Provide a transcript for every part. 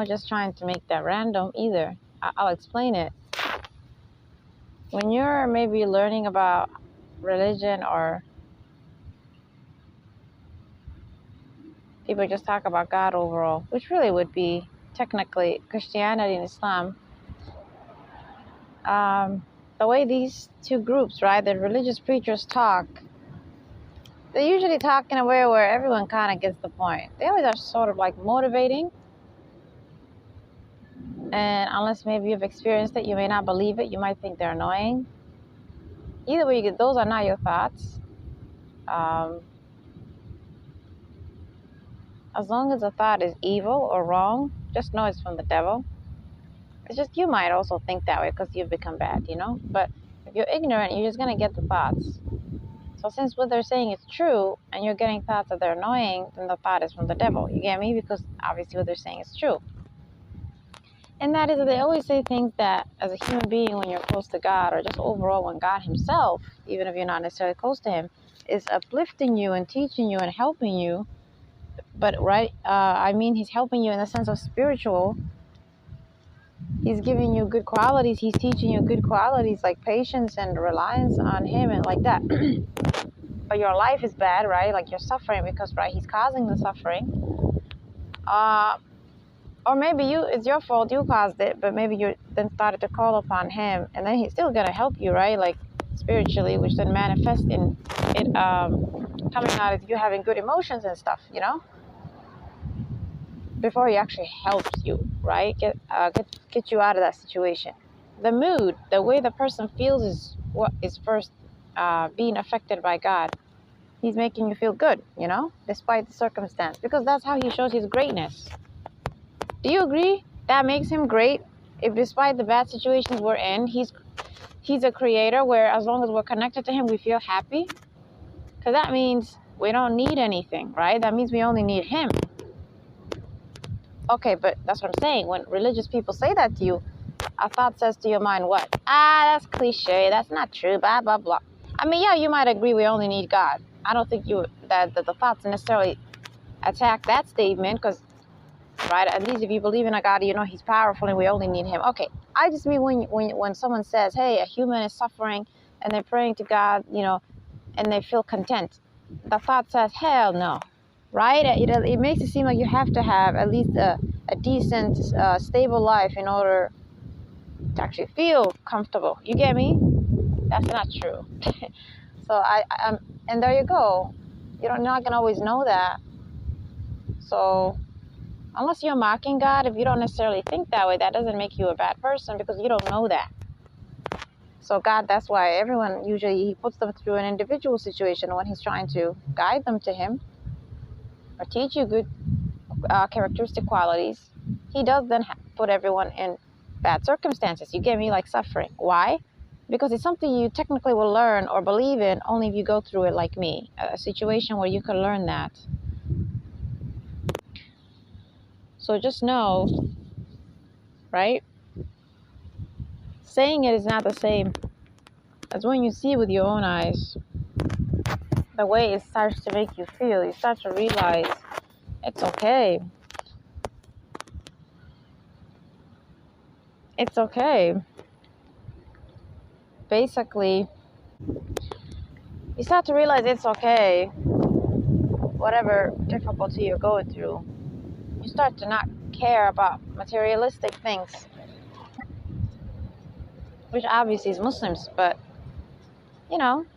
just trying to make that random either. I'll explain it. When you're maybe learning about religion, or people just talk about God overall, which really would be technically Christianity and Islam, the way these two groups, right, the religious preachers talk, they usually talk in a way where everyone kind of gets the point. They always are sort of like motivating. And unless maybe you've experienced it, you may not believe it. You might think they're annoying. Either way, those are not your thoughts. As long as the thought is evil or wrong, just know it's from the devil. It's just you might also think that way because you've become bad, But if you're ignorant, you're just going to get the thoughts. So since what they're saying is true and you're getting thoughts that they're annoying, then the thought is from the devil. You get me? Because obviously what they're saying is true. And that is that they always say things that as a human being, when you're close to God, or just overall when God himself, even if you're not necessarily close to him, is uplifting you and teaching you and helping you. But he's helping you in the sense of spiritual. He's giving you good qualities. He's teaching you good qualities like patience and reliance on him and like that. But your life is bad, right? Like you're suffering because, he's causing the suffering. Or maybe it's your fault, you caused it, but maybe you then started to call upon him, and then he's still going to help you, right? Like spiritually, which then manifests in it coming out as you having good emotions and stuff, before he actually helps you, right? Get you out of that situation. The mood, the way the person feels is what is first being affected by God. He's making you feel good, despite the circumstance, because that's how he shows his greatness. Do you agree? That makes him great. If despite the bad situations we're in, he's a creator where as long as we're connected to him, we feel happy. Because that means we don't need anything, right? That means we only need him. Okay, but that's what I'm saying. When religious people say that to you, a thought says to your mind, what? That's cliche. That's not true. Blah, blah, blah. I mean, yeah, you might agree we only need God. I don't think that the thoughts necessarily attack that statement because, right, at least if you believe in a God, he's powerful and we only need him. Okay, I just mean when someone says, hey, a human is suffering and they're praying to God, and they feel content, the thought says, hell no, right? It makes it seem like you have to have at least a decent, stable life in order to actually feel comfortable. You get me? That's not true. So and there you go. You're not going to always know that. So unless you're mocking God, if you don't necessarily think that way, that doesn't make you a bad person because you don't know that. So God, that's why everyone usually he puts them through an individual situation when he's trying to guide them to him or teach you good characteristic qualities. He does then put everyone in bad circumstances. You get me? Like suffering. Why? Because it's something you technically will learn or believe in only if you go through it like me. A situation where you can learn that. So just know, right? Saying it is not the same as when you see with your own eyes. The way it starts to make you feel, you start to realize it's okay. It's okay. Basically, you start to realize it's okay. Whatever difficulty you're going through, you start to not care about materialistic things, which obviously is Muslims, but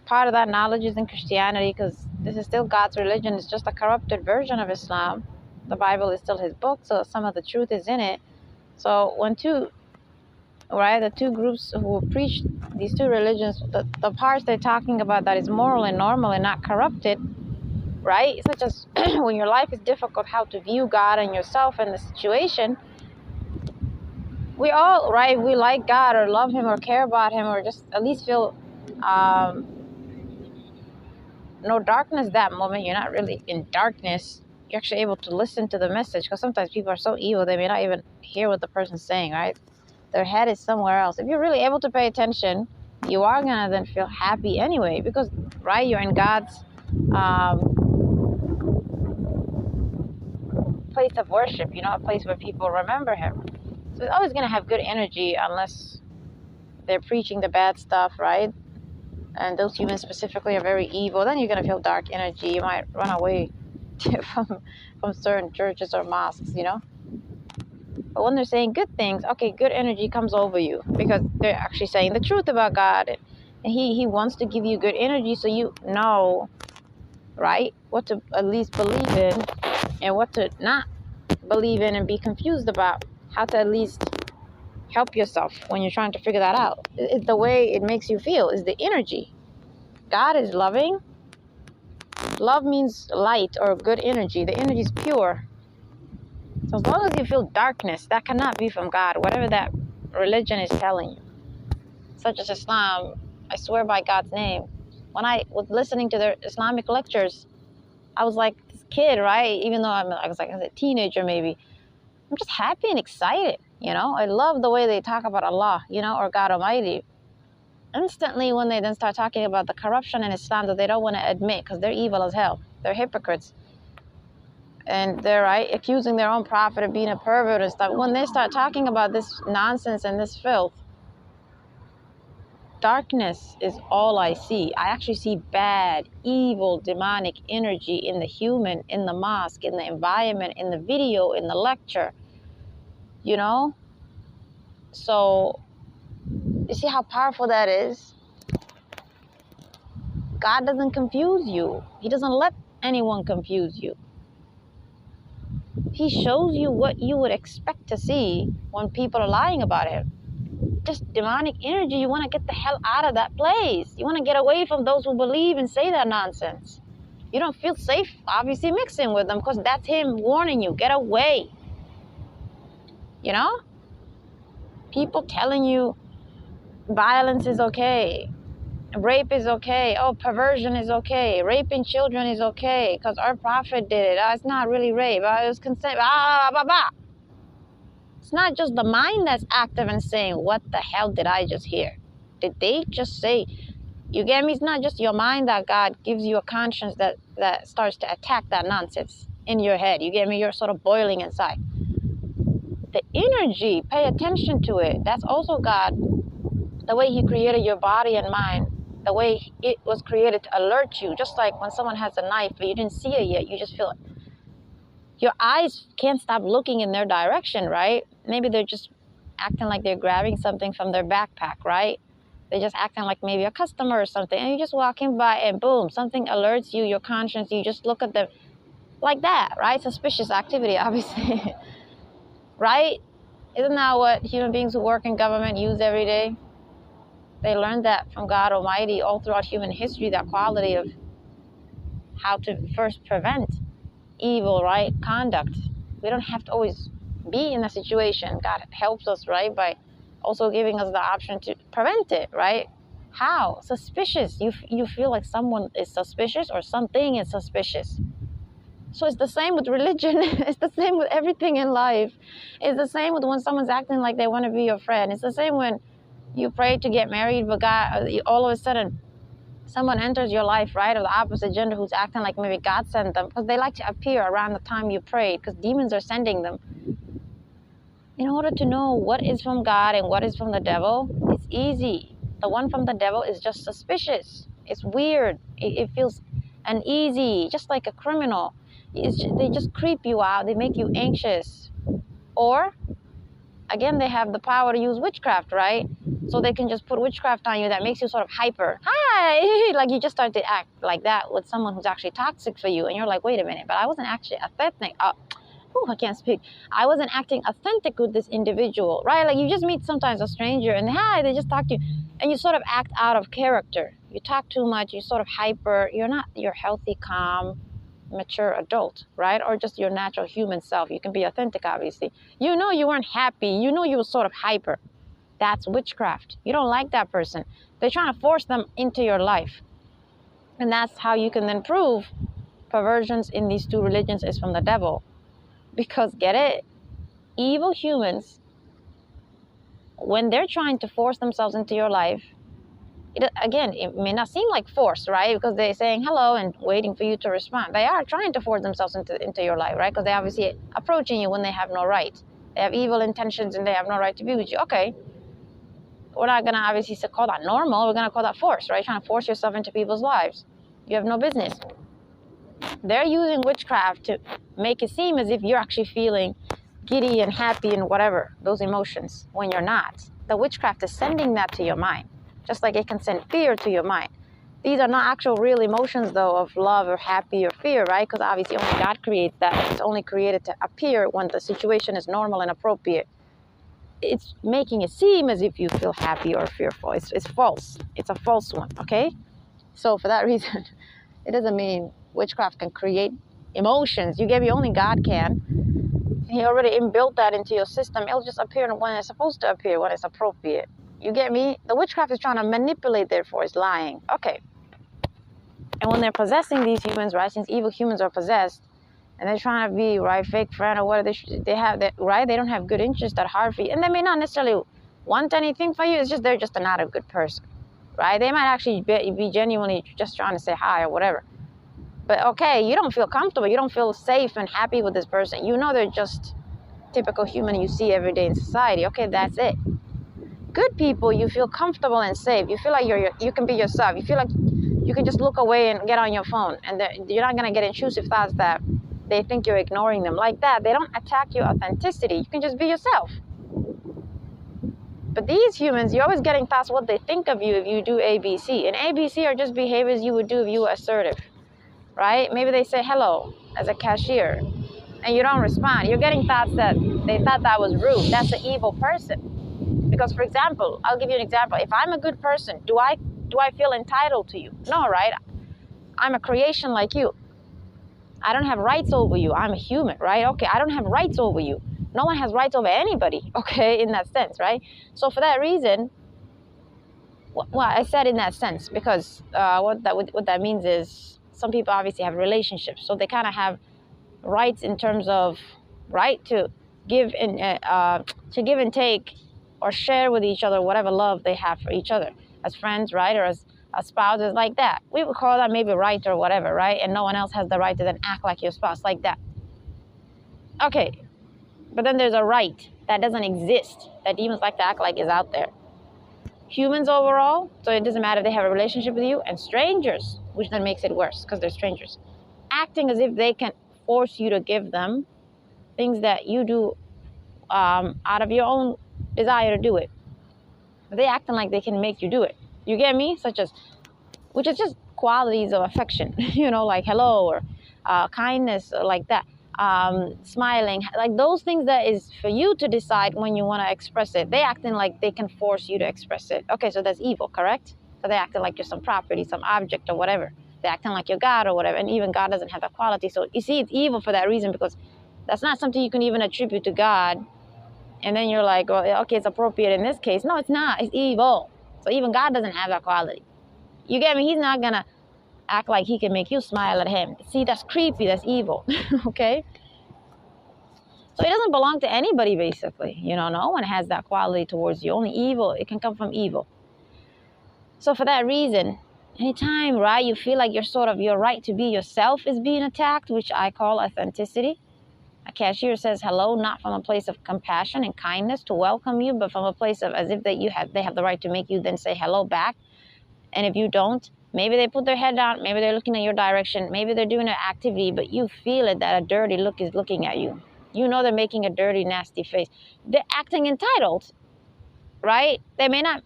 part of that knowledge is in Christianity because this is still God's religion. It's just a corrupted version of Islam. The Bible is still his book, so some of the truth is in it. So when the two groups who preach these two religions, the parts they're talking about that is moral and normal and not corrupted, right? Such as when your life is difficult, how to view God and yourself and the situation. We all, right, we like God or love him or care about him or just at least feel no darkness that moment. You're not really in darkness. You're actually able to listen to the message because sometimes people are so evil they may not even hear what the person's saying, right? Their head is somewhere else. If you're really able to pay attention, you are going to then feel happy anyway because, right, you're in God's place of worship, you know, a place where people remember him. So it's always going to have good energy unless they're preaching the bad stuff, right? And those humans specifically are very evil. Then you're going to feel dark energy. You might run away from certain churches or mosques, you know. But when they're saying good things, okay, good energy comes over you because they're actually saying the truth about God. And he wants to give you good energy so you know, right, what to at least believe in and what to not believe in and be confused about. How to at least help yourself when you're trying to figure that out. It's the way it makes you feel is the energy. God is loving. Love means light or good energy. The energy is pure. So as long as you feel darkness, that cannot be from God, whatever that religion is telling you. Such as Islam, I swear by God's name. When I was listening to their Islamic lectures, I was like this kid, right? Even though I was a teenager maybe. I'm just happy and excited, you know? I love the way they talk about Allah, you know, or God Almighty. Instantly, when they then start talking about the corruption in Islam that they don't want to admit because they're evil as hell. They're hypocrites. And they're right, accusing their own prophet of being a pervert and stuff. When they start talking about this nonsense and this filth, darkness is all I see. I actually see bad, evil, demonic energy in the human, in the mosque, in the environment, in the video, in the lecture. You know? So, you see how powerful that is? God doesn't confuse you. He doesn't let anyone confuse you. He shows you what you would expect to see when people are lying about him. Just demonic energy. You want to get the hell out of that place. You want to get away from those who believe and say that nonsense. You don't feel safe, obviously, mixing with them because that's him warning you. Get away. You know? People telling you violence is okay. Rape is okay. Oh, perversion is okay. Raping children is okay because our prophet did it. Oh, it's not really rape. Oh, it was consent. It's not just the mind that's active and saying, what the hell did I just hear? Did they just say, you get me? It's not just your mind that God gives you a conscience that starts to attack that nonsense in your head. You get me? You're sort of boiling inside. The energy, pay attention to it. That's also God. The way he created your body and mind, the way it was created to alert you. Just like when someone has a knife, but you didn't see it yet, you just feel it. Your eyes can't stop looking in their direction, right? Maybe they're just acting like they're grabbing something from their backpack, right? They're just acting like maybe a customer or something, and you're just walking by and boom, something alerts you, your conscience, you just look at them like that, right? Suspicious activity, obviously, right? Isn't that what human beings who work in government use every day? They learned that from God Almighty all throughout human history, that quality of how to first prevent evil, right, conduct. We don't have to always be in a situation. God helps us, right, by also giving us the option to prevent it, right? How? Suspicious. You feel like someone is suspicious or something is suspicious. So it's the same with religion. It's the same with everything in life. It's the same with when someone's acting like they want to be your friend. It's the same when you pray to get married, but God, all of a sudden, someone enters your life, right, of the opposite gender who's acting like maybe God sent them, because they like to appear around the time you prayed, because demons are sending them. In order to know what is from God and what is from the devil, it's easy. The one from the devil is just suspicious. It's weird. It feels uneasy, just like a criminal. They just creep you out. They make you anxious. Or, again, they have the power to use witchcraft, right? So they can just put witchcraft on you that makes you sort of hyper. Hi! Like you just start to act like that with someone who's actually toxic for you. And you're like, wait a minute, but I wasn't actually authentic. I can't speak. I wasn't acting authentic with this individual, right? Like you just meet sometimes a stranger and hi, they just talk to you. And you sort of act out of character. You talk too much, you're sort of hyper. You're not your healthy, calm, mature adult, right? Or just your natural human self. You can be authentic, obviously. You know you weren't happy. You know you were sort of hyper. That's witchcraft. You don't like that person. They're trying to force them into your life. And that's how you can then prove perversions in these two religions is from the devil. Because, get it? Evil humans, when they're trying to force themselves into your life, Again, it may not seem like force, right? Because they're saying hello and waiting for you to respond. They are trying to force themselves into your life, right? Because they're obviously approaching you when they have no right. They have evil intentions and they have no right to be with you. Okay, we're not going to obviously call that normal. We're going to call that force, right? Trying to force yourself into people's lives. You have no business. They're using witchcraft to make it seem as if you're actually feeling giddy and happy and whatever, those emotions, when you're not. The witchcraft is sending that to your mind, just like it can send fear to your mind. These are not actual real emotions, though, of love or happy or fear, right? Because obviously only God creates that. It's only created to appear when the situation is normal and appropriate. It's making it seem as if you feel happy or fearful. It's false. It's a false one, okay? So for that reason, it doesn't mean witchcraft can create emotions. You get me? Only God can. He already inbuilt that into your system. It'll just appear when it's supposed to appear, when it's appropriate. You get me? The witchcraft is trying to manipulate, therefore, it's lying. Okay. And when they're possessing these humans, right, since evil humans are possessed, and they're trying to be, right, fake friend or whatever, they have that, right? They don't have good interest at heart for you. And they may not necessarily want anything for you. It's just they're just not a good person, right? They might actually be genuinely just trying to say hi or whatever. But okay, you don't feel comfortable. You don't feel safe and happy with this person. You know they're just typical human you see every day in society. Okay, that's it. Good people, you feel comfortable and safe. You feel like you can be yourself. You feel like you can just look away and get on your phone. And you're not going to get intrusive thoughts that they think you're ignoring them. Like that, they don't attack your authenticity. You can just be yourself. But these humans, you're always getting thoughts what they think of you if you do ABC. And ABC are just behaviors you would do if you were assertive. Right? Maybe they say hello as a cashier and you don't respond. You're getting thoughts that they thought that was rude. That's an evil person. Because, for example, I'll give you an example. If I'm a good person, do I feel entitled to you? No, right? I'm a creation like you. I don't have rights over you. I'm a human, right? Okay, I don't have rights over you. No one has rights over anybody, okay, in that sense, right? So for that reason, well, I said in that sense because what that means is, some people obviously have relationships, so they kind of have rights in terms of right to give and take, or share with each other whatever love they have for each other as friends, right, or as spouses, like that. We would call that maybe right or whatever, right? And no one else has the right to then act like your spouse, like that. Okay, but then there's a right that doesn't exist that demons like to act like is out there. Humans overall, so it doesn't matter if they have a relationship with you, and strangers, which then makes it worse because they're strangers, acting as if they can force you to give them things that you do out of your own desire to do it. But they acting like they can make you do it. You get me? Which is just qualities of affection, like hello or kindness, or like that. Smiling, like those things that is for you to decide when you want to express it. They acting like they can force you to express it. Okay, so that's evil, correct? So they acting like you're some property, some object or whatever. They acting like you're God or whatever, and even God doesn't have that quality. So you see, it's evil for that reason, because that's not something you can even attribute to God. And then you're like, well, okay, it's appropriate in this case. No, it's not. It's evil. So even God doesn't have that quality. You get me? He's not gonna act like he can make you smile at him. See, that's creepy. That's evil. Okay? So it doesn't belong to anybody, basically. No one has that quality towards you. Only evil. It can come from evil. So for that reason, anytime, right, you feel like your right to be yourself is being attacked, which I call authenticity. A cashier says hello, not from a place of compassion and kindness to welcome you, but from a place of as if they have the right to make you then say hello back. And if you don't, maybe they put their head down, maybe they're looking in your direction, maybe they're doing an activity, but you feel it that a dirty look is looking at you. You know they're making a dirty, nasty face. They're acting entitled, right? They may not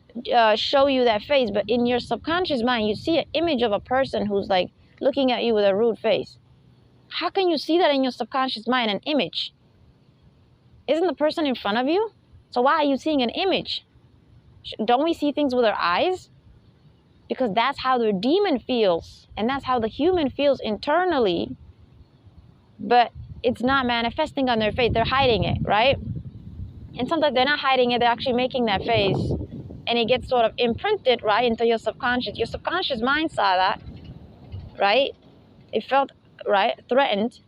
show you that face, but in your subconscious mind, you see an image of a person who's like looking at you with a rude face. How can you see that in your subconscious mind, an image? Isn't the person in front of you? So why are you seeing an image? Don't we see things with our eyes? Because that's how the demon feels, and that's how the human feels internally, but it's not manifesting on their face. They're hiding it, right? And sometimes they're not hiding it, they're actually making that face, and it gets sort of imprinted, right, into your subconscious. Your subconscious mind saw that, right? It felt, right, threatened,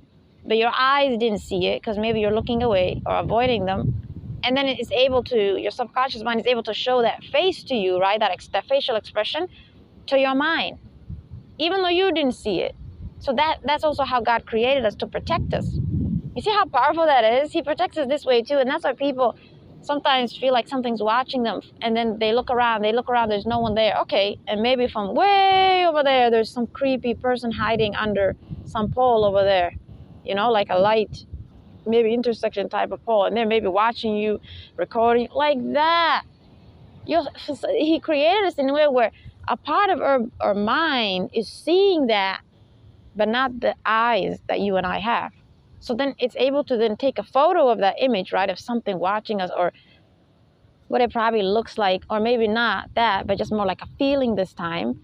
but your eyes didn't see it because maybe you're looking away or avoiding them. And then it's able to, your subconscious mind is able to show that face to you, right? That facial expression to your mind, even though you didn't see it. So that's also how God created us, to protect us. You see how powerful that is? He protects us this way too. And that's why people sometimes feel like something's watching them. And then they look around, there's no one there. Okay, and maybe from way over there, there's some creepy person hiding under some pole over there. You know, like a light, maybe intersection type of pole. And they're maybe watching you, recording, like that. He created us in a way where a part of our mind is seeing that, but not the eyes that you and I have. So then it's able to then take a photo of that image, right, of something watching us, or what it probably looks like, or maybe not that, but just more like a feeling this time,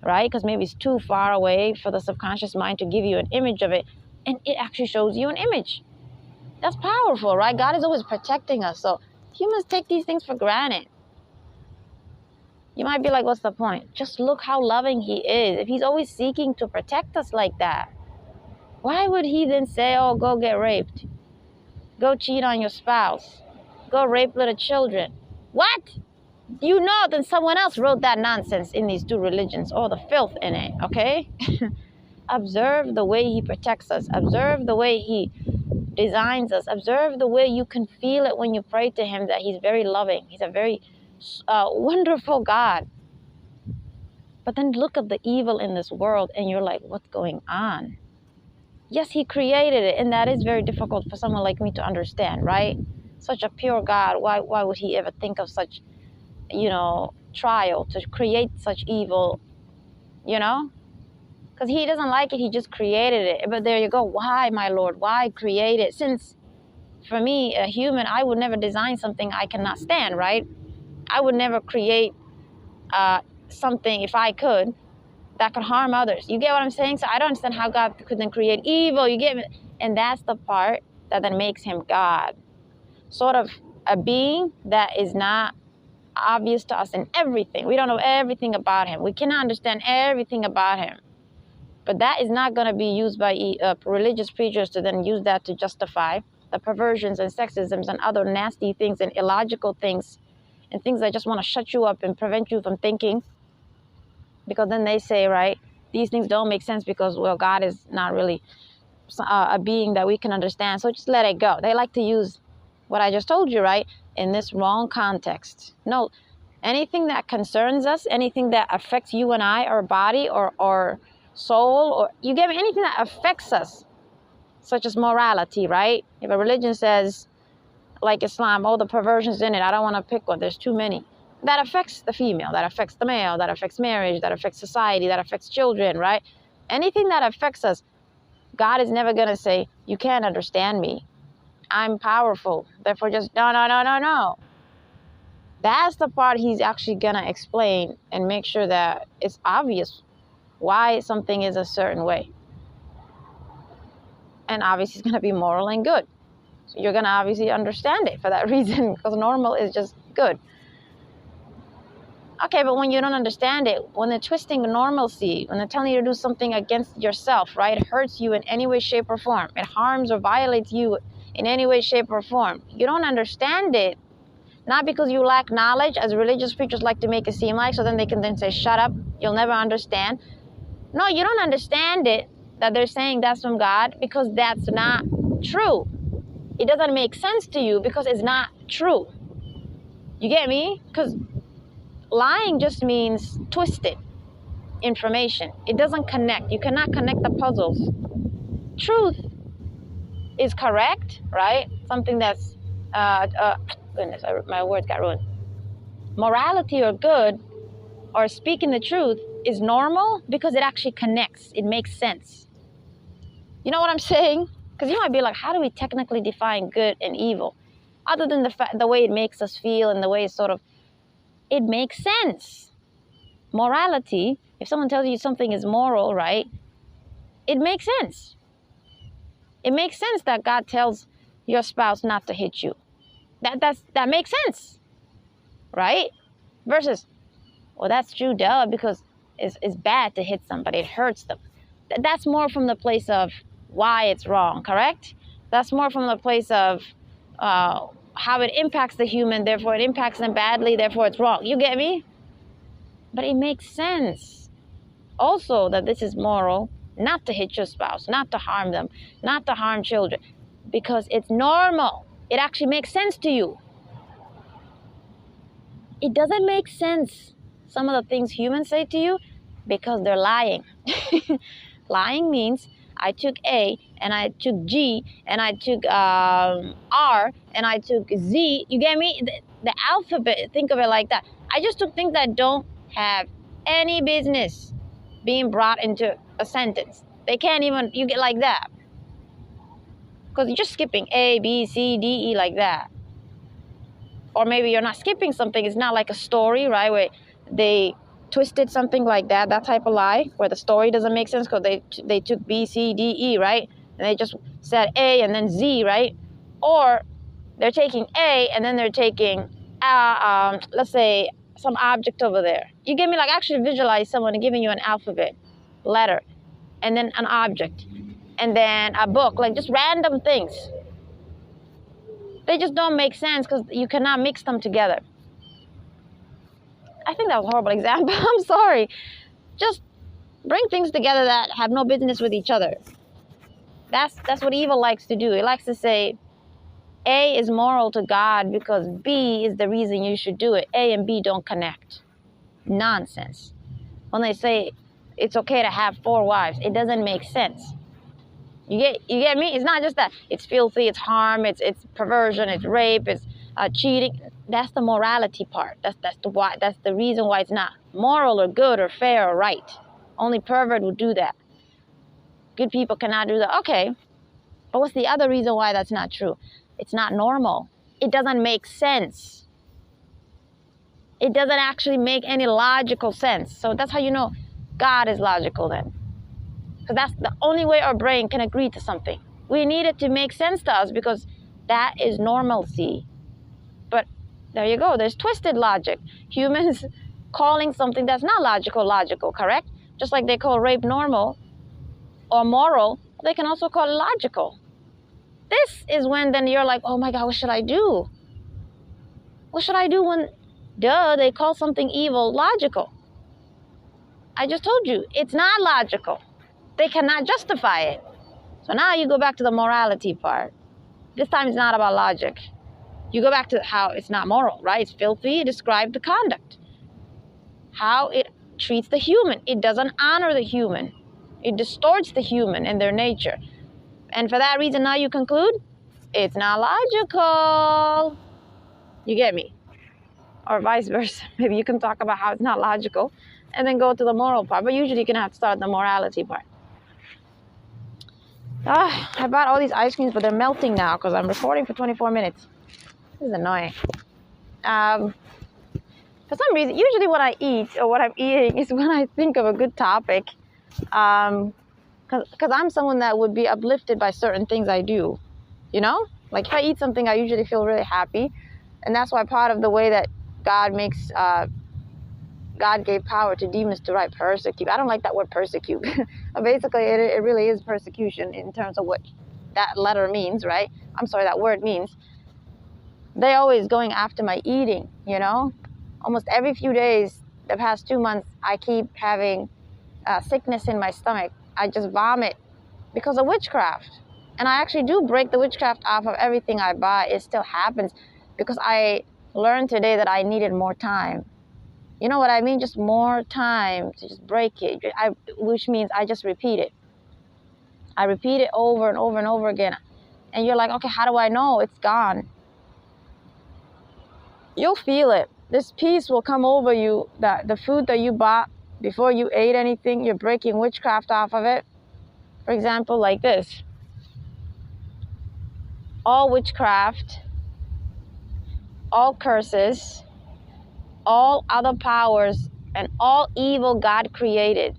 right? Because maybe it's too far away for the subconscious mind to give you an image of it, and it actually shows you an image. That's powerful, right? God is always protecting us. So humans take these things for granted. You might be like, what's the point? Just look how loving he is. If he's always seeking to protect us like that, why would he then say, oh, go get raped? Go cheat on your spouse. Go rape little children. What? You know that someone else wrote that nonsense in these two religions, or the filth in it, okay? Observe the way he protects us. Observe the way he designs us. Observe the way you can feel it when you pray to him, that he's very loving. He's a very wonderful God. But then look at the evil in this world and you're like, what's going on? Yes, he created it, and that is very difficult for someone like me to understand, right? Such a pure God, why would he ever think of such, trial to create such evil, Because he doesn't like it, he just created it. But there you go. Why, my Lord? Why create it? Since, for me, a human, I would never design something I cannot stand, right? I would never create something, if I could, that could harm others. You get what I'm saying? So I don't understand how God could then create evil. You get me? And that's the part that then makes him God. Sort of a being that is not obvious to us in everything. We don't know everything about him. We cannot understand everything about him. But that is not going to be used by religious preachers to then use that to justify the perversions and sexisms and other nasty things and illogical things and things that just want to shut you up and prevent you from thinking. Because then they say, right, these things don't make sense because, well, God is not really a being that we can understand. So just let it go. They like to use what I just told you, right, in this wrong context. No, anything that concerns us, anything that affects you and I, our body or soul, or you get me, anything that affects us, such as morality, right? If a religion says, like Islam, oh, the perversions in it, I don't want to pick one, there's too many. That affects the female, that affects the male, that affects marriage, that affects society, that affects children, right? Anything that affects us, God is never going to say, you can't understand me. I'm powerful. Therefore, just no. That's the part he's actually going to explain and make sure that it's obvious why something is a certain way. And obviously, it's going to be moral and good. So you're going to obviously understand it for that reason, because normal is just good. Okay, but when you don't understand it, when they're twisting normalcy, when they're telling you to do something against yourself, right? It hurts you in any way, shape, or form. It harms or violates you in any way, shape, or form. You don't understand it, not because you lack knowledge, as religious preachers like to make it seem like, so then they can then say, shut up, you'll never understand. No, you don't understand it, that they're saying that's from God, because that's not true. It doesn't make sense to you because it's not true. You get me? Because lying just means twisted information. It doesn't connect. You cannot connect the puzzles. Truth is correct, right? Something that's, goodness, my words got ruined. Morality or good, or speaking the truth, is normal because it actually connects. It makes sense. You know what I'm saying? Because you might be like, how do we technically define good and evil? Other than the way it makes us feel and the way it's sort of, it makes sense. Morality, if someone tells you something is moral, right? It makes sense. It makes sense that God tells your spouse not to hit you. That makes sense, right? Versus, well, that's true, duh, because it's bad to hit somebody. It hurts them. That's more from the place of why it's wrong, correct? That's more from the place of how it impacts the human, therefore it impacts them badly, therefore it's wrong. You get me? But it makes sense also that this is moral, not to hit your spouse, not to harm them, not to harm children, because it's normal. It actually makes sense to you. It doesn't make sense, some of the things humans say to you, because they're lying. Lying means I took A and I took G and I took R and I took Z. You get me? The alphabet, think of it like that. I just took things that don't have any business being brought into a sentence. They can't even, you get like that. Because you're just skipping A, B, C, D, E like that. Or maybe you're not skipping something. It's not like a story, right? Where they twisted something like that, that type of lie, where the story doesn't make sense because they took B, C, D, E, right? And they just said A and then Z, right? Or they're taking A and then they're taking, let's say, some object over there. You get me? Like, actually visualize someone giving you an alphabet letter and then an object and then a book, like just random things. They just don't make sense because you cannot mix them together. I think that was a horrible example. I'm sorry. Just bring things together that have no business with each other. That's what evil likes to do. It likes to say A is moral to God because B is the reason you should do it. A and B don't connect. Nonsense. When they say it's okay to have 4 wives, it doesn't make sense. You get me? It's not just that it's filthy, it's harm, it's perversion, it's rape, it's cheating. That's the morality part. That's the reason why it's not moral or good or fair or right. Only pervert would do that. Good people cannot do that. Okay, but what's the other reason why that's not true? It's not normal. It doesn't make sense. It doesn't actually make any logical sense. So that's how you know God is logical then. Because that's the only way our brain can agree to something. We need it to make sense to us because that is normalcy. But there you go. There's twisted logic. Humans calling something that's not logical, correct? Just like they call rape normal or moral, they can also call it logical. This is when then you're like, oh my God, what should I do? What should I do when, they call something evil logical? I just told you, it's not logical. They cannot justify it. So now you go back to the morality part. This time it's not about logic. You go back to how it's not moral, right? It's filthy. It describes the conduct. How it treats the human. It doesn't honor the human. It distorts the human and their nature. And for that reason, now you conclude, it's not logical. You get me? Or vice versa. Maybe you can talk about how it's not logical and then go to the moral part. But usually you can have to start the morality part. I bought all these ice creams, but they're melting now because I'm recording for 24 minutes. This is annoying. For some reason, usually what I eat or what I'm eating is when I think of a good topic. Because I'm someone that would be uplifted by certain things I do. You know? Like if I eat something, I usually feel really happy. And that's why part of the way that God makes... God gave power to demons to persecute. I don't like that word persecute. Basically, it really is persecution in terms of what that letter means, right? I'm sorry, that word means. They always going after my eating, you know? Almost every few days, the past 2 months, I keep having sickness in my stomach. I just vomit because of witchcraft. And I actually do break the witchcraft off of everything I buy. It still happens because I learned today that I needed more time. You know what I mean? Just more time to just break it. Which means I just repeat it. I repeat it over and over and over again. And you're like, okay, how do I know it's gone? You'll feel it. This peace will come over you. That the food that you bought before you ate anything, you're breaking witchcraft off of it. For example, like this. All witchcraft, all curses, all other powers, and all evil God created,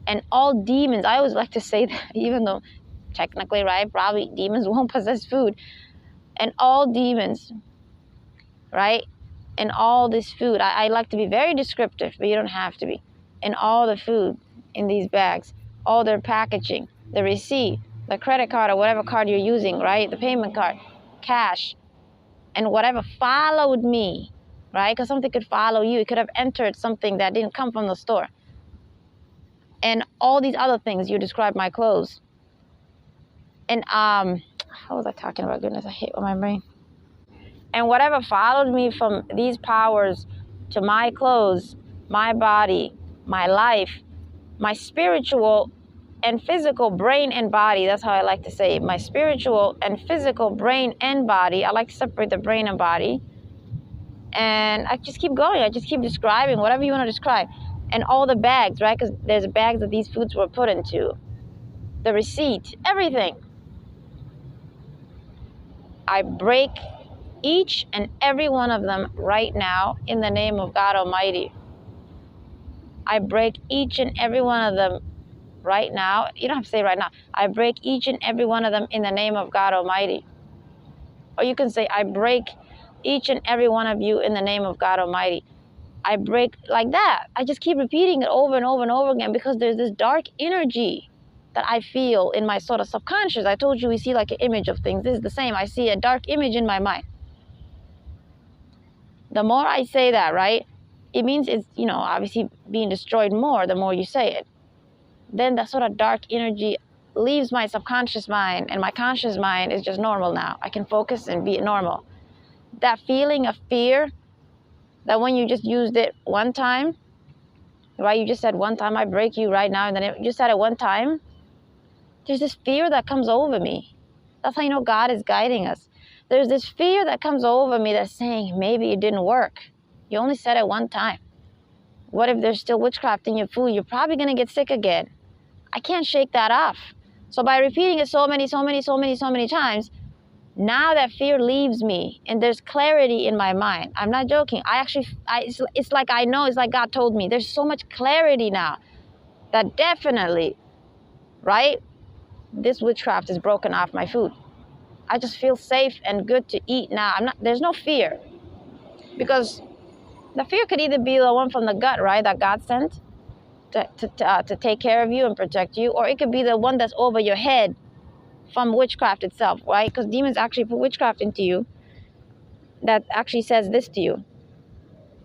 and all demons. I always like to say that, even though technically, right, probably demons won't possess food. And all demons, right, and all this food. I like to be very descriptive, but you don't have to be. And all the food in these bags, all their packaging, the receipt, the credit card or whatever card you're using, right, the payment card, cash, and whatever followed me, right? Because something could follow you. It could have entered something that didn't come from the store. And all these other things, you described my clothes. And how was I talking about? Goodness, I hate my brain. And whatever followed me from these powers to my clothes, my body, my life, my spiritual and physical brain and body. That's how I like to say it. My spiritual and physical brain and body. I like to separate the brain and body. And I just keep going. I just keep describing whatever you want to describe. And all the bags, right? Because there's bags that these foods were put into. The receipt, everything. I break each and every one of them right now in the name of God Almighty. I break each and every one of them right now. You don't have to say right now. I break each and every one of them in the name of God Almighty. Or you can say, I break each and every one of you in the name of God Almighty. I break, like that. I just keep repeating it over and over and over again because there's this dark energy that I feel in my sort of subconscious. I told you we see like an image of things. This is the same. I see a dark image in my mind. The more I say that, right, it means it's, obviously being destroyed more the more you say it. Then that sort of dark energy leaves my subconscious mind, and my conscious mind is just normal now. I can focus and be normal. That feeling of fear, that when you just used it one time, right, you just said one time, I break you right now, and then you just said it one time, there's this fear that comes over me. That's how you know God is guiding us. There's this fear that comes over me that's saying, maybe it didn't work. You only said it one time. What if there's still witchcraft in your food? You're probably going to get sick again. I can't shake that off. So by repeating it so many times, now that fear leaves me and there's clarity in my mind. I'm not joking. It's like I know, it's like God told me. There's so much clarity now that definitely, right, this witchcraft is broken off my food. I just feel safe and good to eat now. There's no fear. Because the fear could either be the one from the gut, right, that God sent to take care of you and protect you, or it could be the one that's over your head from witchcraft itself, right? Because demons actually put witchcraft into you that actually says this to you.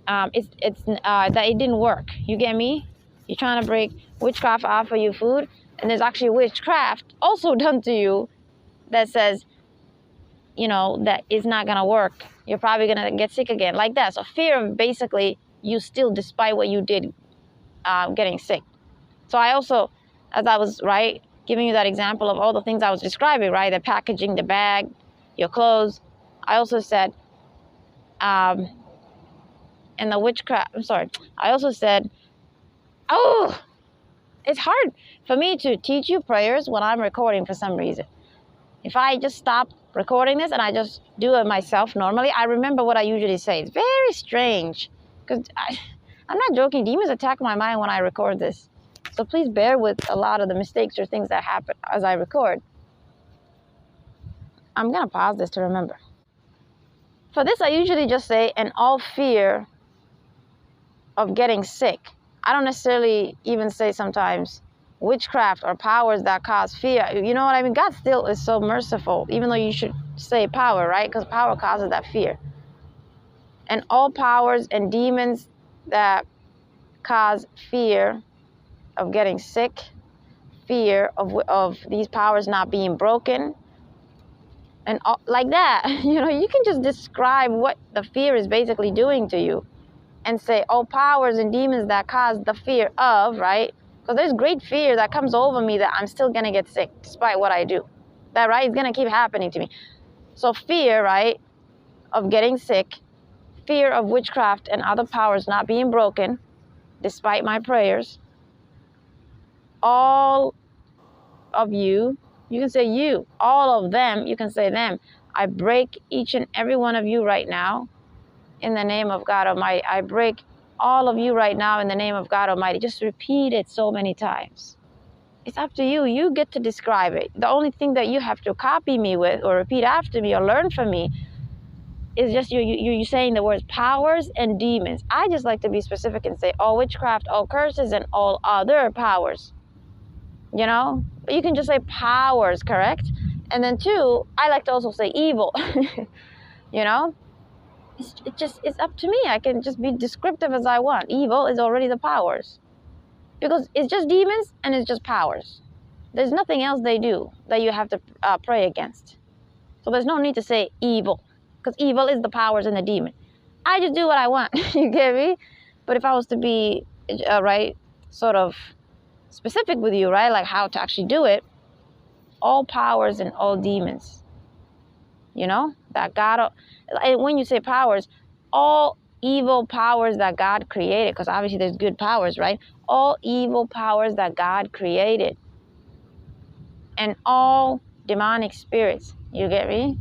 That it didn't work. You get me? You're trying to break witchcraft off of your food, and there's actually witchcraft also done to you that says, that is not going to work. You're probably going to get sick again, like that. So fear of basically you still, despite what you did, getting sick. So I also, as I was, right, giving you that example of all the things I was describing, right, the packaging, the bag, your clothes, I also said, and the witchcraft, I also said, it's hard for me to teach you prayers when I'm recording for some reason. If I just stop recording this and I just do it myself normally, I remember what I usually say. It's very strange because I'm not joking. Demons attack my mind when I record this. So please bear with a lot of the mistakes or things that happen as I record. I'm going to pause this to remember. For this, I usually just say, and all fear of getting sick. I don't necessarily even say sometimes witchcraft or powers that cause fear. You know what I mean? God still is so merciful, even though you should say power, right? Because power causes that fear. And all powers and demons that cause fear of getting sick, fear of these powers not being broken, and all, like that. You can just describe what the fear is basically doing to you and say, all powers and demons that cause the fear of, right? Because there's great fear that comes over me that I'm still going to get sick despite what I do. That, right, is going to keep happening to me. So fear, right, of getting sick, fear of witchcraft and other powers not being broken despite my prayers. All of you, you can say you, all of them, you can say them. I break each and every one of you right now in the name of God Almighty. I break all of you right now in the name of God Almighty. Just repeat it so many times. It's up to you. You get to describe it. The only thing that you have to copy me with or repeat after me or learn from me is just you saying the words powers and demons. I just like to be specific and say all witchcraft, all curses, and all other powers. But you can just say powers, correct? And then 2, I like to also say evil. You know, it's up to me. I can just be descriptive as I want. Evil is already the powers, because it's just demons and it's just powers. There's nothing else they do that you have to pray against. So there's no need to say evil, because evil is the powers and the demon. I just do what I want. You get me? But if I was to be right, sort of specific with you, right, like how to actually do it, all powers and all demons, you know, that God, and when you say powers, all evil powers that God created, because obviously there's good powers, right? All evil powers that God created, and all demonic spirits. You get me?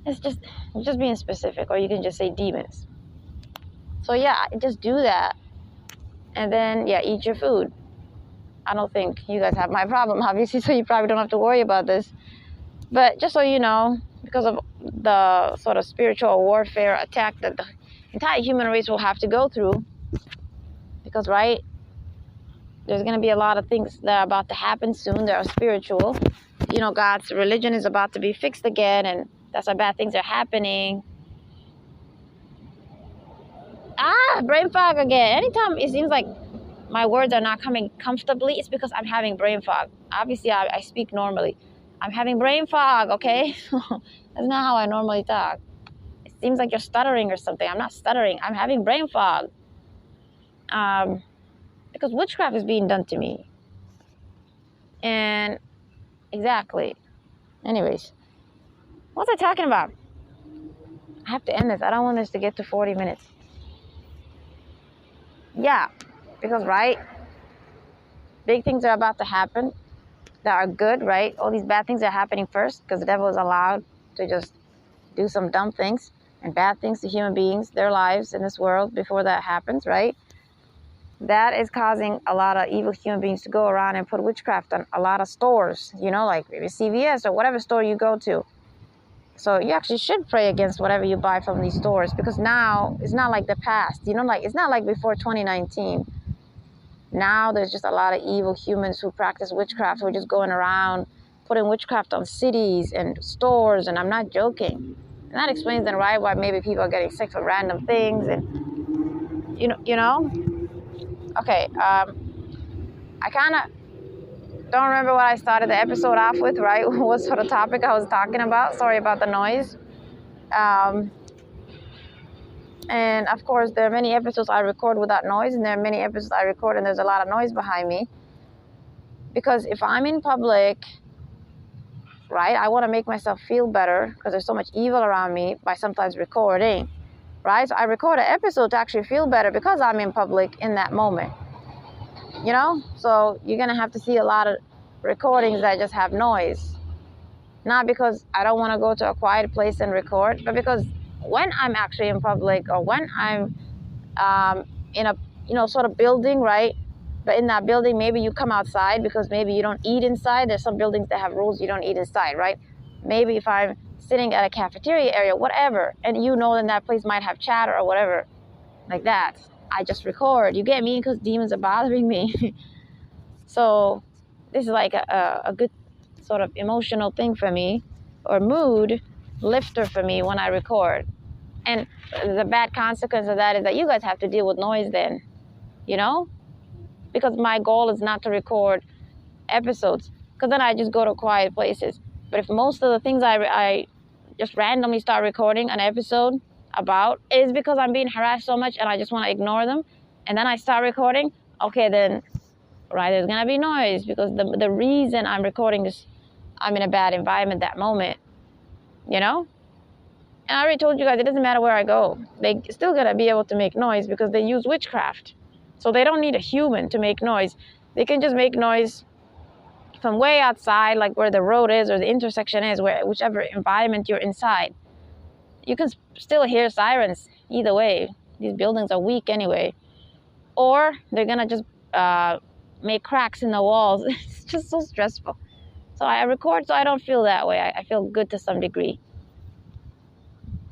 It's just being specific, or you can just say demons. So yeah, just do that, and then yeah, eat your food. I don't think you guys have my problem, obviously, so you probably don't have to worry about this. But just so you know, because of the sort of spiritual warfare attack that the entire human race will have to go through, because, right, there's going to be a lot of things that are about to happen soon that are spiritual. You know, God's religion is about to be fixed again, and that's why bad things are happening. Brain fog again. Anytime it seems like my words are not coming comfortably, it's because I'm having brain fog. Obviously, I speak normally. I'm having brain fog, okay? That's not how I normally talk. It seems like you're stuttering or something. I'm not stuttering. I'm having brain fog. Because witchcraft is being done to me. And exactly. Anyways, what was I talking about? I have to end this. I don't want this to get to 40 minutes. Yeah, because, right, big things are about to happen that are good, right? All these bad things are happening first because the devil is allowed to just do some dumb things and bad things to human beings, their lives in this world before that happens, right? That is causing a lot of evil human beings to go around and put witchcraft on a lot of stores, you know, like maybe CVS or whatever store you go to. So you actually should pray against whatever you buy from these stores, because now it's not like the past, you know, like it's not like before 2019. Now there's just a lot of evil humans who practice witchcraft, who are just going around putting witchcraft on cities and stores, and I'm not joking. And that explains then, right, why maybe people are getting sick from random things, and you know. Okay, I kind of don't remember what I started the episode off with, right? What sort of topic I was talking about. Sorry about the noise. And of course, there are many episodes I record without noise, and there are many episodes I record and there's a lot of noise behind me. Because if I'm in public, right, I want to make myself feel better because there's so much evil around me by sometimes recording, right? So I record an episode to actually feel better because I'm in public in that moment. You know, so you're going to have to see a lot of recordings that just have noise. Not because I don't want to go to a quiet place and record, but because when I'm actually in public, or when I'm in a, you know, sort of building, right? But in that building, maybe you come outside because maybe you don't eat inside. There's some buildings that have rules you don't eat inside, right? Maybe if I'm sitting at a cafeteria area, whatever, and you know that that place might have chatter or whatever, like that, I just record. You get me? Because demons are bothering me. So this is like a good sort of emotional thing for me, or mood lifter for me when I record. And the bad consequence of that is that you guys have to deal with noise then, you know? Because my goal is not to record episodes, because then I just go to quiet places. But if most of the things I just randomly start recording an episode about is because I'm being harassed so much and I just want to ignore them, and then I start recording, okay, then, right, there's going to be noise, because the reason I'm recording this, I'm in a bad environment that moment, you know? And I already told you guys, it doesn't matter where I go. They still going to be able to make noise because they use witchcraft. So they don't need a human to make noise. They can just make noise from way outside, like where the road is or the intersection is, whichever environment you're inside. You can still hear sirens either way. These buildings are weak anyway. Or they're going to just make cracks in the walls. It's just so stressful. So I record so I don't feel that way. I feel good to some degree.